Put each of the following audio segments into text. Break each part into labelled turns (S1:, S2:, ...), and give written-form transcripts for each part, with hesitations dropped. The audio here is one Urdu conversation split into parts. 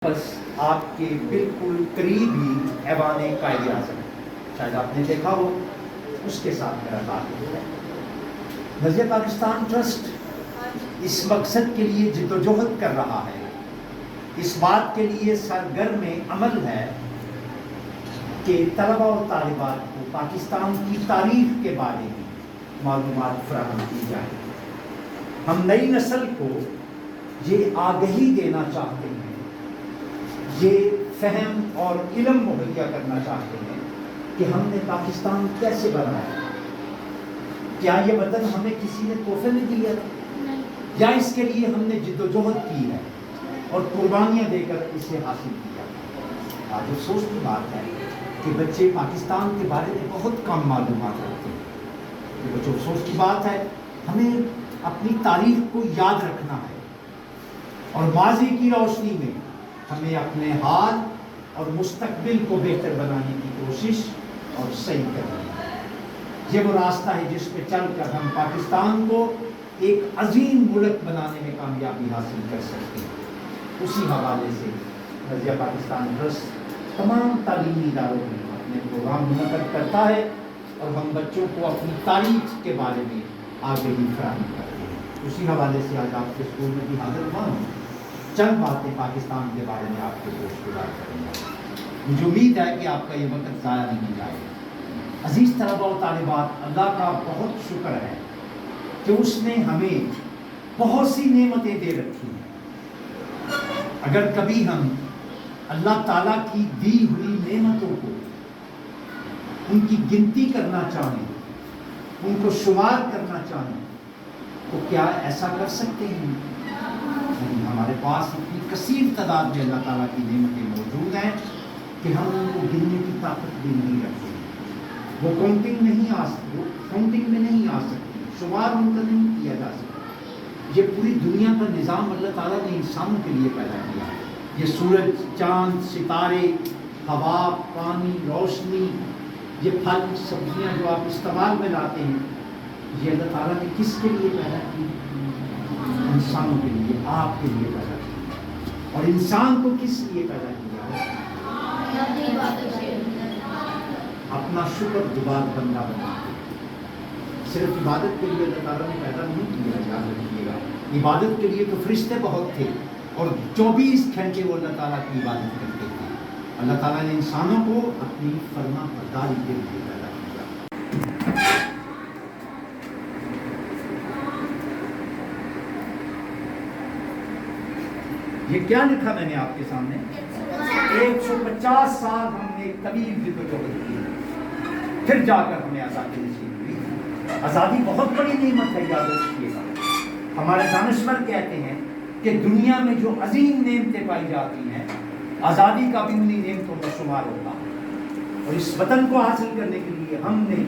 S1: بس آپ کے بالکل قریب ہی ایوان قائد اعظم، شاید آپ نے دیکھا ہو، اس کے ساتھ میرا تعلق ہے۔ نظریہ پاکستان ٹرسٹ اس مقصد کے لیے جد و جہد کر رہا ہے، اس بات کے لیے سرگرم عمل ہے کہ طلباء و طالبات کو پاکستان کی تاریخ کے بارے میں معلومات فراہم کی جائے۔ ہم نئی نسل کو یہ آگہی دینا چاہتے ہیں، یہ فہم اور علم مہیا کرنا چاہتے ہیں کہ ہم نے پاکستان کیسے بنایا۔ کیا یہ وطن ہمیں کسی نے تحفے میں دیا یا اس کے لیے ہم نے جد و جہد کی ہے اور قربانیاں دے کر اسے حاصل کیا۔ آج افسوس کی بات ہے کہ بچے پاکستان کے بارے میں بہت کم معلومات رکھتے ہیں۔ یہ بچوں افسوس کی بات ہے۔ ہمیں اپنی تاریخ کو یاد رکھنا ہے اور ماضی کی روشنی میں ہمیں اپنے حال اور مستقبل کو بہتر بنانے کی کوشش اور صحیح کرنا ہے۔ یہ وہ راستہ ہے جس پہ چل کر ہم پاکستان کو ایک عظیم ملک بنانے میں کامیابی حاصل کر سکتے ہیں۔ اسی حوالے سے نظریہ پاکستان ٹرسٹ تمام تعلیمی اداروں میں اپنے پروگرام منعقد کرتا ہے اور ہم بچوں کو اپنی تاریخ کے بارے میں آگہی فراہم کرتے ہیں۔ اسی حوالے سے آج آپ کے اسکول میں بھی حاضر ہوا ہوں، چند باتیں پاکستان کے بارے میں آپ کو گوشت گزار کروں گا۔ مجھے امید ہے کہ آپ کا یہ وقت ضائع نہیں جائے گا۔ عزیز طلباء و طالبات، اللہ کا بہت شکر ہے کہ اس نے ہمیں بہت سی نعمتیں دے رکھی ہیں۔ اگر کبھی ہم اللہ تعالیٰ کی دی ہوئی نعمتوں کو ان کی گنتی کرنا چاہیں، ان کو شمار کرنا چاہیں، تو کیا ایسا کر سکتے ہیں؟ نہیں، ہمارے پاس اتنی کثیر تعداد میں اللہ تعالیٰ کی نعمتیں موجود ہیں کہ ہم ان کو گننے کی طاقت بھی نہیں رکھتے۔ وہ کاؤنٹنگ میں نہیں آ سکتی، شمار ان کا نہیں کیا جا سکتا۔ یہ پوری دنیا کا نظام اللہ تعالیٰ نے انسانوں کے لیے پیدا کیا ہے۔ یہ سورج، چاند، ستارے، ہوا، پانی، روشنی، یہ پھل سبزیاں جو آپ استعمال میں لاتے ہیں، یہ اللہ تعالیٰ نے کس کے لیے پیدا کی؟ انسانوں کے لیے، آپ کے لیے پیدا کیا۔ اور انسان کو کس لیے پیدا کیا؟ اپنا شکر گزار بندہ بنا۔ صرف عبادت کے لیے اللہ تعالیٰ نے پیدا نہیں کیا، یاد رکھیے گا۔ عبادت کے لیے تو فرشتے بہت تھے اور 24 گھنٹے وہ اللہ تعالیٰ کی عبادت کرتے تھے۔ اللہ تعالیٰ نے انسانوں کو اپنی فرما برداری کے لیے پیدا کیا۔ یہ کیا لکھا میں نے آپ کے سامنے؟ 150 سال ہم نے طویل جد و جہد کی، پھر جا کر ہمیں آزادی نصیب ہوئی۔ آزادی بہت بڑی نعمت ہے، یاد رکھیے گا۔ ہمارے دانشور کہتے ہیں کہ دنیا میں جو عظیم نعمتیں پائی جاتی ہیں، آزادی کا بھی انہیں نعمتوں میں شمار ہوتا ہے۔ اور اس وطن کو حاصل کرنے کے لیے ہم نے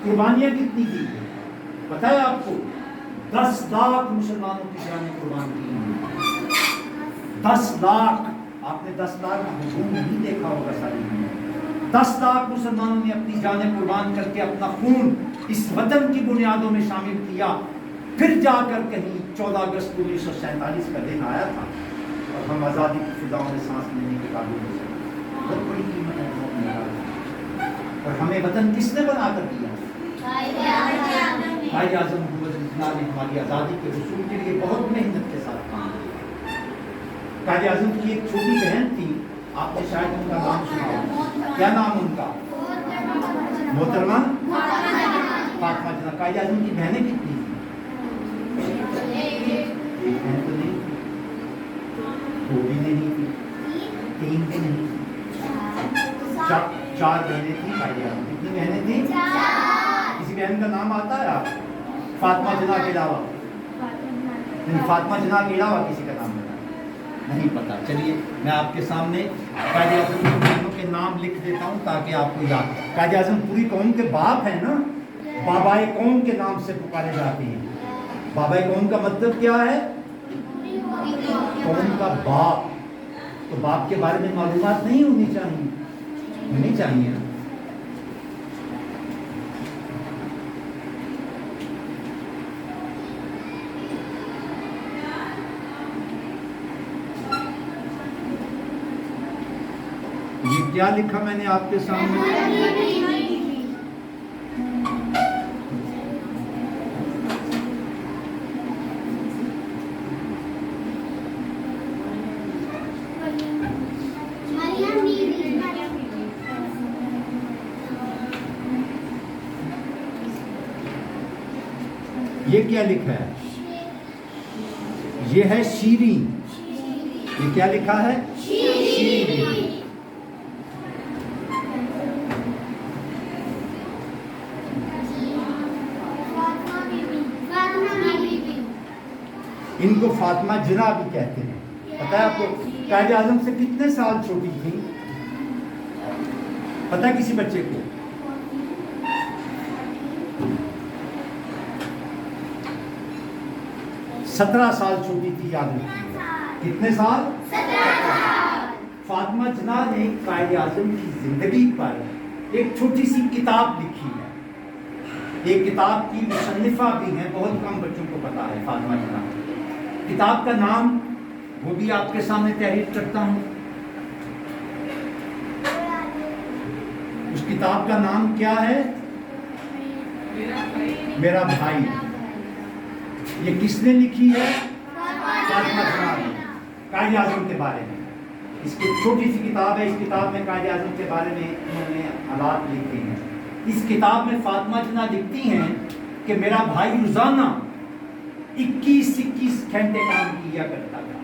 S1: قربانیاں کتنی دی ہیں پتہ ہے آپ کو؟ 10 لاکھ مسلمانوں کی جانیں قربان کی ہیں۔ 10 لاکھ، آپ نے 10 لاکھ ہجوم نہیں دیکھا ہوگا ساری دنیا میں۔ 10 لاکھ مسلمانوں نے اپنی جانیں قربان کر کے اپنا خون اس وطن کی بنیادوں میں شامل کیا۔ پھر جا کر کہیں 14 اگست 1947 کا دن آیا تھا اور ہم آزادی کی فضاؤں میں سانس لینے کے قابل ہو سکے۔ بہت بڑی قیمت ہے، بہت نرالا۔ اور ہمیں وطن کس نے بنا کر دیا؟ قائد اعظم محمد علی نے ہماری آزادی کے حصول کے لیے بہت محنت کے ساتھ کام کیا۔ قائد اعظم کی ایک چھوٹی بہن تھی، آپ نے شاید ان کا نام سنا ہوگا۔ کیا نام ان کا؟ محترمہ فاطمہ جناح۔ قائد اعظم کی بہنیں کتنی تھیں؟ ایک بہن تو نہیں تھی، 2 بھی نہیں تھی، 3 بھی نہیں تھی، 4 بہنیں تھیں قائد اعظم۔ کتنی بہنیں تھیں؟ 4۔ کسی بہن کا نام آتا ہے آپ؟ فاطمہ جناح کے علاوہ؟ نہیں، فاطمہ جناح کے علاوہ کسی کا نام نہیں پتا۔ چلیے میں آپ کے سامنے قائد اعظم کی بہنوں کے نام لکھ دیتا ہوں تاکہ آپ کو یاد۔ قائد اعظم پوری قوم کے باپ ہیں نا، بابائے قوم کے نام سے پکارے جاتے ہیں۔ بابائے قوم کا مطلب کیا ہے؟ قوم کا باپ۔ تو باپ کے بارے میں معلومات نہیں ہونی چاہیے نا۔ یہ کیا لکھا میں نے آپ کے سامنے؟ یہ کیا لکھا ہے؟ یہ ہے شیریں. یہ کیا لکھا ہے؟ شیریں. ان کو فاطمہ جنا بھی کہتے ہیں. پتہ ہے آپ کو قائد اعظم سے کتنے سال چھوٹی تھی؟ پتہ ہے کسی بچے کو؟ 17 سال چھوٹی تھی. یاد رکھیے کتنے سال؟ 17. فاطمہ جنا نے قائد اعظم کی زندگی پر ایک چھوٹی سی کتاب لکھی ہے. ایک کتاب کی مصنفہ بھی ہیں، بہت کم بچوں کو پتا ہے. فاطمہ جنا کتاب کا نام وہ بھی آپ کے سامنے تحریر کرتا ہوں. اس کتاب کا نام کیا ہے؟ میرا بھائی. یہ کس نے لکھی ہے؟ فاطمہ جنا نے، قائد اعظم کے بارے میں. اس کی چھوٹی سی کتاب ہے. اس کتاب میں قائد اعظم کے بارے میں انہوں نے حالات لکھے ہیں. اس کتاب میں فاطمہ جنا لکھتی ہیں کہ میرا بھائی روزانہ 21 گھنٹے کام کیا کرتا تھا.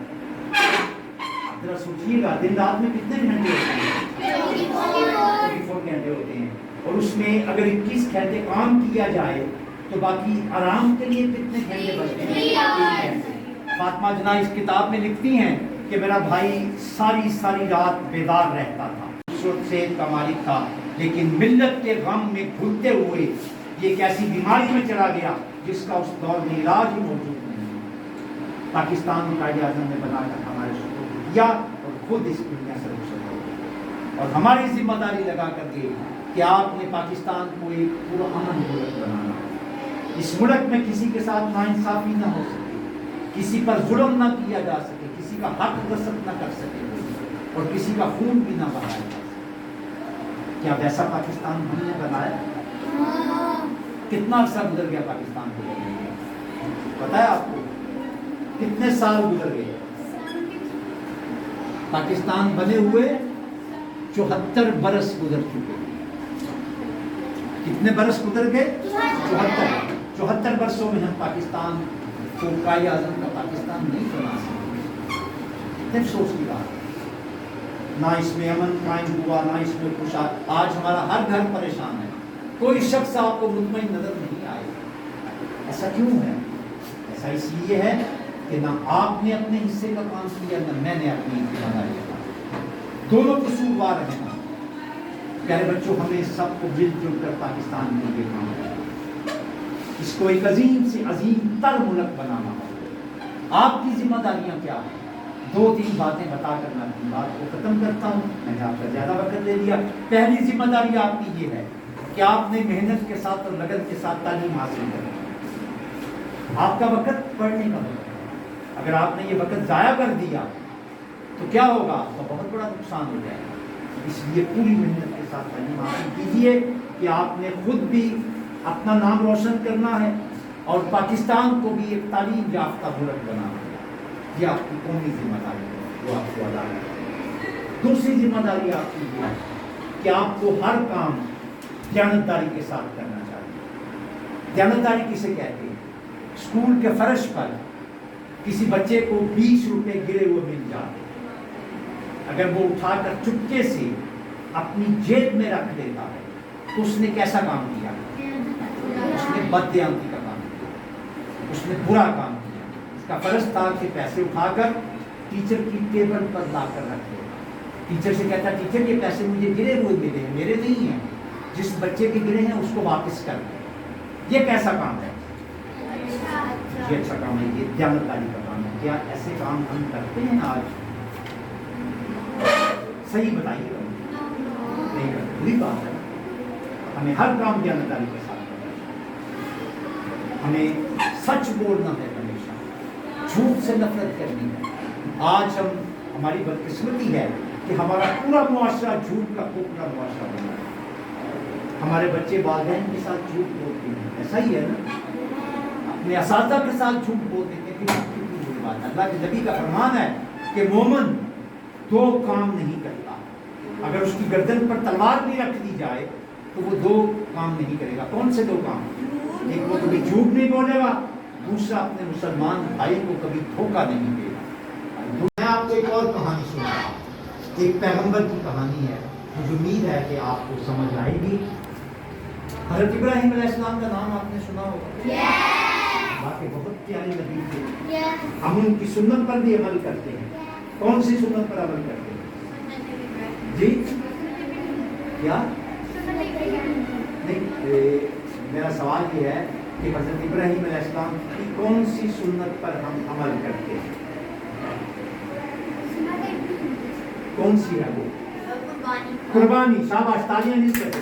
S1: آپ ذرا سوچیے گا، دن رات میں کتنے گھنٹے ہوتے ہیں؟ 24 گھنٹے ہوتے ہیں. اور اس میں اگر 21 گھنٹے کام کیا جائے تو باقی آرام کے لیے کتنے گھنٹے بچتے ہیں؟ فاطمہ جنا اس کتاب میں لکھتی ہیں کہ میرا بھائی ساری رات بیدار رہتا تھا. صحت کا مالک تھا، لیکن ملت کے غم میں گھلتے ہوئے یہ ایک ایسی بیماری میں چلا گیا جس کا اس دور میں علاج ہی موجود نہیں. پاکستان قائد اعظم نے بنا کر ہمارے سپرد کیا اور خود اس دنیا سے رخصت ہو گئے. اور ہماری ذمہ داری لگا کر دی کہ آپ نے پاکستان کو ایک پرامن ملک بنانا. اس ملک میں کسی کے ساتھ ناانصافی نہ ہو سکے، کسی پر ظلم نہ کیا جا سکے، کسی کا حق غصب نہ کر سکے اور کسی کا خون بھی نہ بہایا جا سکے. کیا ویسا پاکستان ہم نے بنایا؟ کتنا عرصہ گزر گیا پاکستان کو بننے میں؟ پتہ ہے آپ کو کتنے سال گزر گئے؟ پاکستان بنے ہوئے 74 برس گزر چکے. کتنے برس گزر گئے؟ 74 برسوں میں ہم پاکستان کو قائد اعظم کا پاکستان نہیں بنا سکتے. کتنے افسوس کی بات ہے. نہ اس میں امن قائم ہوا، نہ اس میں خوشحال. آج ہمارا ہر گھر پریشان ہے. کوئی شخص آپ کو مطمئن نظر نہیں آئے. ایسا کیوں ہے؟ ایسا اس لیے ہے کہ نہ آپ نے اپنے حصے کا کام کیا، نہ میں نے اپنی ذمہ داری کا. دونوں قصوروار ہیں. پیارے بچوں، ہمیں سب کو مل جل کر پاکستان کے لیے کام کرنا، اس کو ایک عظیم سے عظیم تر ملک بنانا. آپ کی ذمہ داریاں کیا ہیں؟ 2-3 باتیں بتا کر میں اپنی بات کو ختم کرتا ہوں. میں نے آپ کا زیادہ وقت لے لیا. پہلی ذمہ داری آپ کی یہ ہے کہ آپ نے محنت کے ساتھ اور لگن کے ساتھ تعلیم حاصل کرنی. آپ کا وقت پڑھنے کا وقت ہے. اگر آپ نے یہ وقت ضائع کر دیا تو کیا ہوگا؟ آپ کا بہت بڑا نقصان ہو جائے گا. اس لیے پوری محنت کے ساتھ تعلیم حاصل کیجیے کہ آپ نے خود بھی اپنا نام روشن کرنا ہے اور پاکستان کو بھی ایک تعلیم یافتہ ملک بنانا ہے. یہ آپ کی قومی ذمہ داری ہے، وہ آپ کو ادا کرنا ہے. دوسری ذمہ داری آپ کی یہ ہے کہ آپ کو ہر کام دیانتداری کے ساتھ کرنا چاہیے. دیانتداری کسے کہتے ہیں؟ اسکول کے فرش پر کسی بچے کو 20 روپے گرے ہوئے مل جاتے، اگر وہ اٹھا کر چپکے سے اپنی جیب میں رکھ دیتا ہے تو اس نے کیسا کام کیا؟ اس نے بددیانتی کا کام کیا، اس نے برا کام کیا. اس کا فرض تھا کہ پیسے اٹھا کر ٹیچر کی ٹیبل پر لا کر رکھ دے. ٹیچر سے کہتا ٹیچر یہ پیسے مجھے گرے ہوئے ملے ہیں، میرے نہیں ہیں، جس بچے کے گرے ہیں اس کو واپس کر دیں. یہ کیسا کام ہے؟ یہ اچھا کام ہے، یہ دیانتداری کا کام ہے. کیا ایسے کام ہم کرتے ہیں آج؟ صحیح بتائیے گا. نہیں کرتے، بری بات ہے. ہمیں ہر کام دیانتداری کے ساتھ کرنا ہے. ہمیں سچ بولنا ہے، ہمیشہ جھوٹ سے نفرت کرنی ہے. آج ہم ہماری بدقسمتی ہے کہ ہمارا پورا معاشرہ جھوٹ کا کھوکھلا معاشرہ بنا ہے. ہمارے بچے والدین کے ساتھ جھوٹ بولتے ہیں, ایسا ہی ہے نا, اپنے اساتذہ کے ساتھ جھوٹ بول دیتے ہیں. کتنی بری بات ہے. اللہ کے نبی کا فرمان ہے کہ مومن دو کام نہیں کرتا, اگر اس کی گردن پر تلوار بھی رکھ دی جائے تو وہ دو کام نہیں کرے گا. کون سے دو کام؟ ایک وہ کبھی جھوٹ نہیں بولے گا, دوسرا اپنے مسلمان بھائی کو کبھی دھوکہ نہیں دے گا. میں آپ کو ایک اور کہانی سنا, ایک پیغمبر کی کہانی ہے, مجھے امید ہے کہ آپ کو سمجھ آئے گی. حضرت ابراہیم علیہ السلام کا نام آپ نے سنا ہوگا. باقی بہت پیارے نبی تھے, ہم ان کی سنت پر بھی عمل کرتے ہیں. کون سی سنت پر عمل کرتے ہیں جی؟ کیا نہیں, میرا سوال یہ ہے کہ حضرت ابراہیم علیہ السلام کی کون سی سنت پر ہم عمل کرتے ہیں؟ کون سی ہے وہ؟ قربانی. شاباش, تالیاں نہیں کرتے.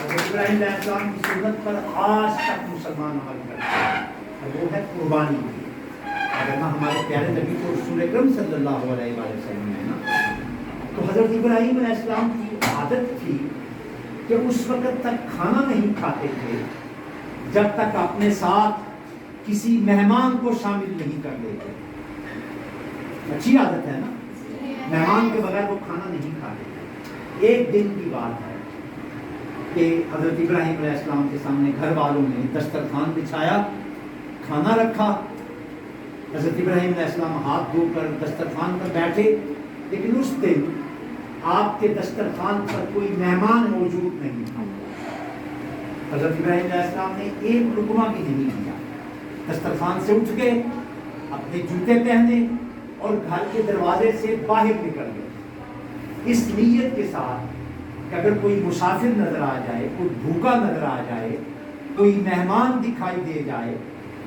S1: حضرت ابراہیم علیہ السلام کی سنت پر آج تک مسلمان عمل کرتے ہیں, اور وہ ہے قربانی. اگر نہ ہمارے پیارے نبی کو رسول اکرم صلی اللہ علیہ وسلم ہے نا, تو حضرت ابراہیم علیہ السلام کی عادت تھی کہ اس وقت تک کھانا نہیں کھاتے تھے جب تک اپنے ساتھ کسی مہمان کو شامل نہیں کر لیتے. اچھی عادت ہے نا, مہمان کے بغیر وہ کھانا نہیں کھاتے. ایک دن کی بات ہے کہ حضرت ابراہیم علیہ السلام کے سامنے گھر والوں نے دسترخوان بچھایا, کھانا رکھا. حضرت ابراہیم علیہ السلام ہاتھ دھو کر دسترخوان پر بیٹھے, لیکن اس دن آپ کے دسترخوان پر کوئی مہمان موجود نہیں تھا. حضرت ابراہیم علیہ السلام نے ایک لقمہ بھی نہیں لیا. دسترخوان سے اٹھ گئے, اپنے جوتے پہنے اور گھر کے دروازے سے باہر نکل گئے, اس نیت کے ساتھ کہ اگر کوئی مسافر نظر آ جائے, کوئی بھوکا نظر آ جائے, کوئی مہمان دکھائی دے جائے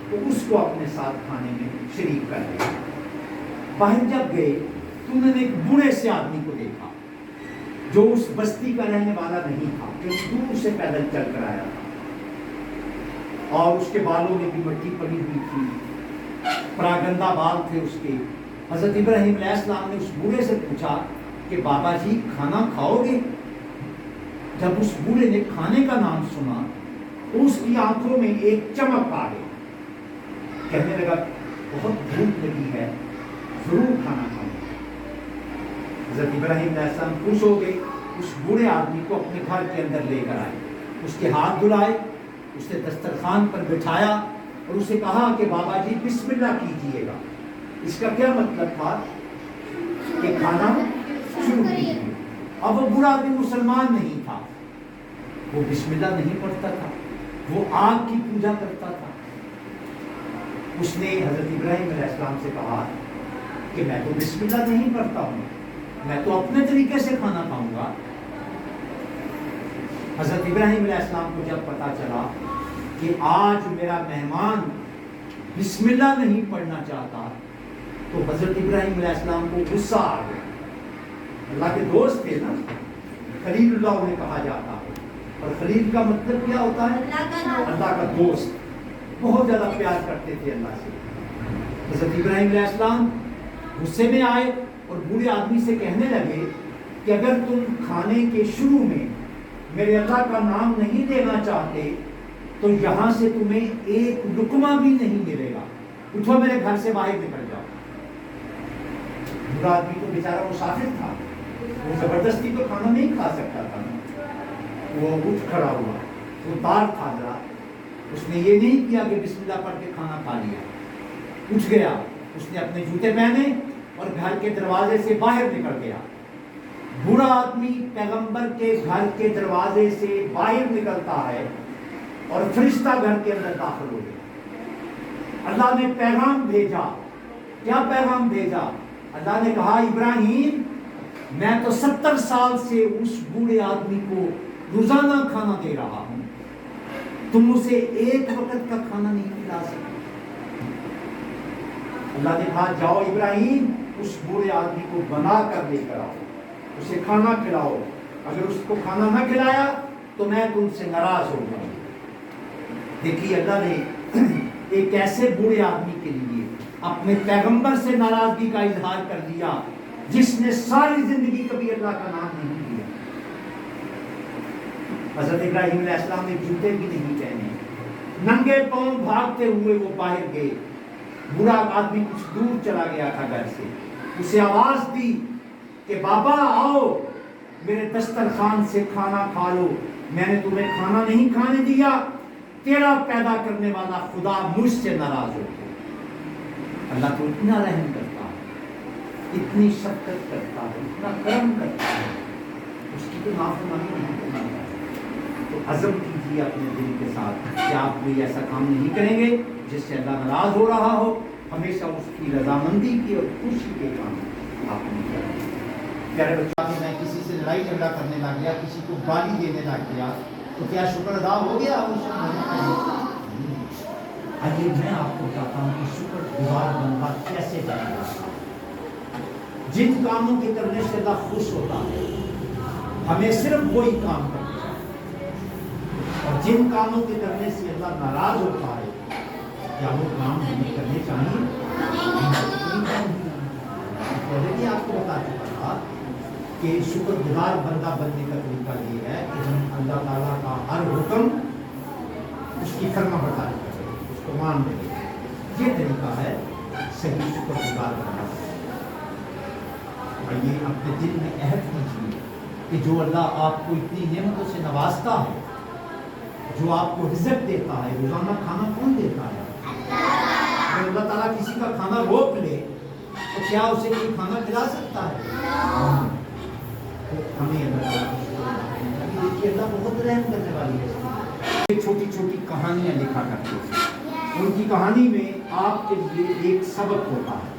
S1: تو اس کو اپنے ساتھ کھانے میں شریک کر دے. باہر جب گئے تو انہوں نے ایک بوڑھے سے آدمی کو دیکھا جو اس بستی کا رہنے والا نہیں تھا, جو دور سے پیدل چل کر آیا تھا, اور اس کے بالوں میں بھی مٹی پڑی ہوئی تھی, پراگندہ بال تھے اس کے. حضرت ابراہیم علیہ السلام نے اس بوڑھے سے پوچھا کہ بابا جی کھانا کھاؤ گے؟ جب اس بوڑھے نے کھانے کا نام سنا تو اس کی آنکھوں میں ایک چمک آ گئی. کہنے لگا بہت بھوک لگی ہے, ضرور کھانا کھاؤں. حضرت ابراہیم علیہ السلام خوش ہو گئے, اس بوڑھے آدمی کو اپنے گھر کے اندر لے کر آئے, اس کے ہاتھ دھلائے, اسے دسترخوان پر بٹھایا اور اسے کہا کہ بابا جی بسم اللہ کیجئے گا. اس کا کیا مطلب تھا کہ کھانا شروع کیجیے. اب وہ بوڑھا آدمی مسلمان نہیں تھا, وہ بسم اللہ نہیں پڑھتا تھا, وہ آگ کی پوجا کرتا تھا. اس نے حضرت ابراہیم علیہ السلام سے کہا کہ میں تو بسم اللہ نہیں پڑھتا ہوں, میں تو اپنے طریقے سے کھانا کھاؤں گا. حضرت ابراہیم علیہ السلام کو جب پتا چلا کہ آج میرا مہمان بسم اللہ نہیں پڑھنا چاہتا, تو حضرت ابراہیم علیہ السلام کو غصہ آ گیا. اللہ کے دوست تھے نا, خلیل اللہ انہیں کہا جاتا ہے, اور خلیل کا مطلب کیا ہوتا ہے؟ اللہ کا دوست. بہت زیادہ پیار کرتے تھے اللہ سے. حضرت ابراہیم علیہ السلام غصے میں آئے اور بوڑھے آدمی سے کہنے لگے کہ اگر تم کھانے کے شروع میں میرے اللہ کا نام نہیں لینا چاہتے تو یہاں سے تمہیں ایک لقمہ بھی نہیں ملے گا, اٹھو میرے گھر سے باہر نکل جاؤ. بوڑھا آدمی تو بیچارہ مسافر تھا, وہ زبردستی تو کھانا نہیں کھا سکتا تھا نا. وہ اٹھ کھڑا ہوا, وہ دار تھا ذرا, اس نے یہ نہیں کیا کہ بسم اللہ پڑھ کے کھانا کھا لیا. اٹھ گیا, اس نے اپنے جوتے پہنے اور گھر کے دروازے سے باہر نکل گیا. بوڑھا آدمی پیغمبر کے گھر کے دروازے سے باہر نکلتا ہے اور فرشتہ گھر کے اندر داخل ہو گیا. اللہ نے پیغام بھیجا. کیا پیغام بھیجا؟ اللہ نے کہا ابراہیم میں تو 70 سال سے اس بوڑھے آدمی کو روزانہ کھانا دے رہا ہوں, تم اسے ایک وقت کا کھانا نہیں کھلا سکتے. اللہ نے کہا جاؤ ابراہیم اس بوڑھے آدمی کو بنا کر لے کر آؤ, اسے کھانا کھلاؤ. اگر اس کو کھانا نہ کھلایا تو میں تم سے ناراض ہو جاؤں. دیکھیے اللہ نے ایک ایسے بوڑھے آدمی کے لیے اپنے پیغمبر سے ناراضگی کا اظہار کر دیا جس نے ساری زندگی کبھی اللہ کا نام نہیں لیا. حضرت ابراہیم علیہ السلام نے جوتے بھی نہیں پہنے, ننگے پاؤں بھاگتے ہوئے وہ باہر گئے. بوڑھا آدمی کچھ دور چلا گیا تھا گھر سے, اسے آواز دی کہ بابا آؤ میرے دسترخوان سے کھانا کھا لو, میں نے تمہیں کھانا نہیں کھانے دیا, تیرا پیدا کرنے والا خدا مجھ سے ناراض ہو گیا. اللہ تو اتنا رحم کرتا ہے, اتنی شفقت کرتا ہے, اتنا کرم کرتا ہے, اس کی تو نافرمانی نہیں کرنا چاہیے. تو عزم کیجیے اپنے دل کے ساتھ کہ آپ کوئی ایسا کام نہیں کریں گے جس سے اللہ ناراض ہو رہا ہو. ہمیشہ اس کی رضامندی کی اور خوشی کے کام آپ نہیں کریں گے. پیارے بچوں, میں کسی سے لڑائی جھگڑا کرنے لگ گیا, کسی کو گالی دینے لگ گیا, تو کیا شکر ادا ہو گیا؟ آئیے میں آپ کو بتاتا ہوں کہ شکر گزار بندہ کیسے بنے گا. جن کاموں کے کرنے سے اللہ خوش ہوتا ہے ہمیں صرف وہی کام کرنا ہے, اور جن کاموں کے کرنے سے اللہ ناراض ہوتا ہے کیا وہ کام ہمیں کرنے چاہیے؟ پہلے بھی آپ کو بتا چکا تھا کہ شکر گزار بندہ بننے کا طریقہ یہ ہے کہ ہم اللہ تعالیٰ کا ہر حکم اس کی فرما برداری کریں, اس کو مان لیں. یہ طریقہ ہے صحیح شکر گزار بننا. اور یہ اپنے دل میں عہد کیجیے کہ جو اللہ آپ کو اتنی نعمتوں سے نوازتا ہے, جو آپ کو رزق دیتا ہے, روزانہ کھانا کون دیتا ہے؟ اگر اللہ تعالیٰ کسی کا کھانا روک لے تو کیا اسے کوئی کھانا کھلا سکتا ہے؟ تو ہمیں اللہ تعالیٰ دیکھیے اللہ بہت رحم کرنے والی ہے. چھوٹی چھوٹی کہانیاں لکھا کرتے ہیں, ان کی کہانی میں آپ کے لیے ایک سبق ہوتا ہے,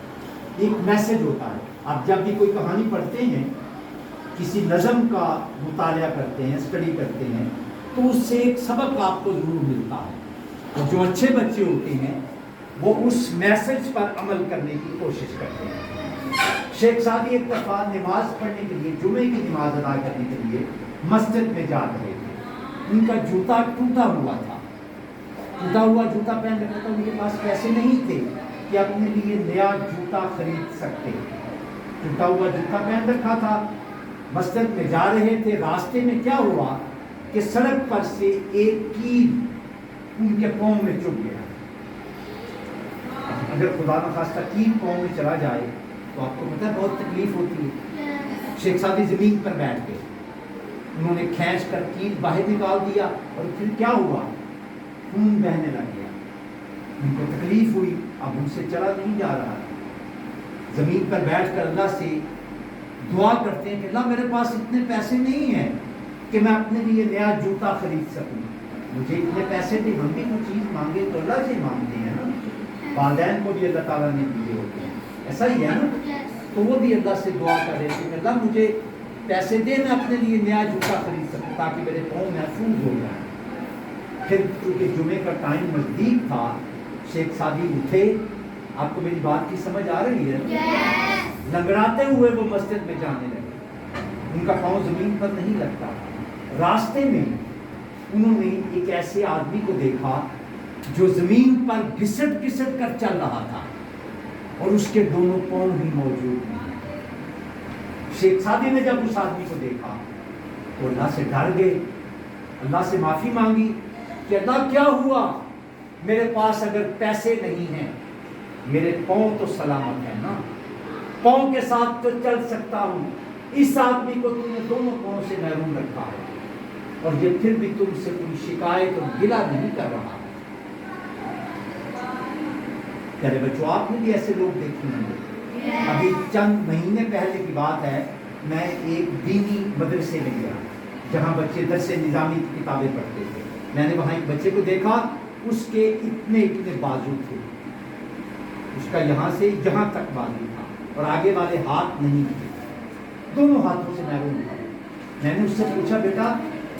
S1: ایک میسج ہوتا ہے. آپ جب بھی کوئی کہانی پڑھتے ہیں, کسی نظم کا مطالعہ کرتے ہیں, اسٹڈی کرتے ہیں, تو اس سے ایک سبق آپ کو ضرور ملتا ہے. اور جو اچھے بچے ہوتے ہیں وہ اس میسج پر عمل کرنے کی کوشش کرتے ہیں. شیخ سعدی ایک دفعہ نماز پڑھنے کے لیے, جمعے کی نماز ادا کرنے کے لیے مسجد میں جا رہے تھے. ان کا جوتا ٹوٹا ہوا تھا, ٹوٹا ہوا جوتا پہن رکھا تھا. ان کے پاس پیسے نہیں تھے کہ اپنے لیے نیا جوتا خرید سکتے. ٹوٹا ہوا جوتا پہن رکھا تھا, مسجد میں جا رہے تھے. راستے میں کیا ہوا کہ سڑک پر سے ایک کیل ان کے پاؤں میں چبھ گیا. اگر خدا نخواستہ کیل پاؤں میں چلا جائے تو آپ کو پتہ ہے بہت تکلیف ہوتی ہے. شیخ سعدی زمین پر بیٹھ گئے, انہوں نے کھینچ کر کیل باہر نکال دیا, اور پھر کیا ہوا, خون بہنے لگ گیا. ان کو تکلیف ہوئی, اب ان سے چلا نہیں جا رہا. زمین پر بیٹھ کر اللہ سے دعا کرتے ہیں کہ اللہ میرے پاس اتنے پیسے نہیں ہیں کہ میں اپنے لیے نیا جوتا خرید سکوں, مجھے اتنے پیسے دے. ہم بھی کوئی چیز مانگے تو اللہ سے مانگتے ہیں نا, والدین کو بھی اللہ تعالیٰ نے دیے ہوتے ہیں, ایسا ہی ہے نا. تو وہ بھی اللہ سے دعا کر رہے تھے کہ اللہ مجھے پیسے دے, میں اپنے لیے نیا جوتا خرید سکوں تاکہ میرے پاؤں محفوظ ہو جائیں. پھر چونکہ جمعے کا ٹائم نزدیک تھا, شیخ سعدی اٹھے. آپ کو میری بات کی سمجھ آ رہی ہے؟ لنگڑاتے ہوئے وہ مسجد میں جانے لگے. ان کا پاؤں زمین پر نہیں لگتا. راستے میں انہوں نے ایک ایسے آدمی کو دیکھا جو زمین پر گھسٹ گھسٹ کر چل رہا تھا, اور اس کے دونوں پاؤں بھی موجود نہیں. شیخ سعدی نے جب اس آدمی کو دیکھا تو اللہ سے ڈر گئے, اللہ سے معافی مانگی کہ اللہ کیا ہوا, میرے پاس اگر پیسے نہیں ہیں, میرے پاؤں تو سلامت ہے نا, پاؤں کے ساتھ تو چل سکتا ہوں. اس آدمی کو تم نے دونوں پاؤں سے محروم رکھا ہے, اور یہ پھر بھی تم سے کوئی شکایت اور گلہ نہیں کر رہا. پیارے بچوں, آپ نے بھی ایسے لوگ دیکھے ہوں گے. ابھی چند مہینے پہلے کی بات ہے, میں ایک دینی مدرسے میں گیا جہاں بچے درس نظامی کی کتابیں پڑھتے تھے. میں نے وہاں ایک بچے کو دیکھا, اس کے اتنے بازو تھے, اس کا یہاں سے یہاں تک بازو تھا, اور آگے والے ہاتھ نہیں تھے, دونوں ہاتھوں سے محروم تھا. میں نے اس سے پوچھا بیٹا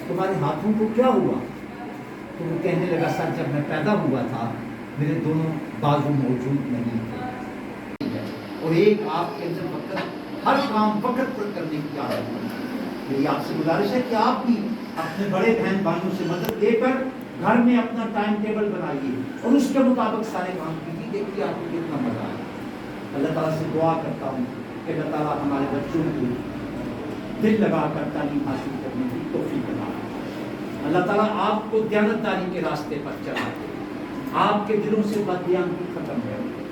S1: تمہارے ہاتھوں کو کیا ہوا؟ تو وہ کہنے لگا سر جب میں پیدا ہوا تھا میرے دونوں بازو موجود نہیں تھے. اور ایک آپ کے اندر وقت ہر کام وقت پر کرنے کی عادت ہے. میری آپ سے گزارش ہے کہ آپ بھی اپنے بڑے بہن بھائیوں سے مدد لے کر گھر میں اپنا ٹائم ٹیبل بنائیے اور اس کے مطابق سارے کام کیجیے. دیکھیے آپ کو کتنا مزہ آئے. اللہ تعالیٰ سے دعا کرتا ہوں کہ اللہ تعالیٰ ہمارے بچوں کو دل لگا کر تعلیم حاصل کرنے کی توفیق عطا فرمائے۔ اللہ تعالیٰ آپ کو دیانتداری کے راستے پر چلا دے، آپ کے دلوں سے بددیانتی ختم کر دے،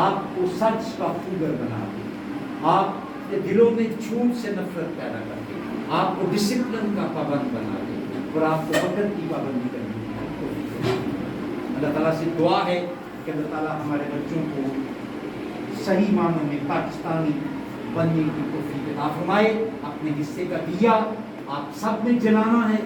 S1: آپ کو سچ کا خوگر بنا دے، آپ کے دلوں میں جھوٹ سے نفرت پیدا کر دے، آپ کو ڈسپلن کا پابند بنا دے اور آپ کو وقت کی پابندی کرنے کی توفیق عطا فرمائے۔ اللہ تعالیٰ سے دعا ہے کہ اللہ تعالیٰ ہمارے بچوں کو صحیح معنوں میں پاکستانی بننے کی توفیق عطا فرمائے۔ اپنے حصے کا دیا آپ سب نے جلانا ہے،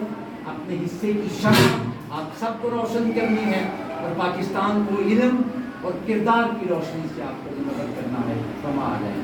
S1: اپنے حصے کی شمع آپ سب کو روشن کرنی ہے، اور پاکستان کو علم اور کردار کی روشنی سے آپ کو مدد کرنا ہے۔ فرما جائیں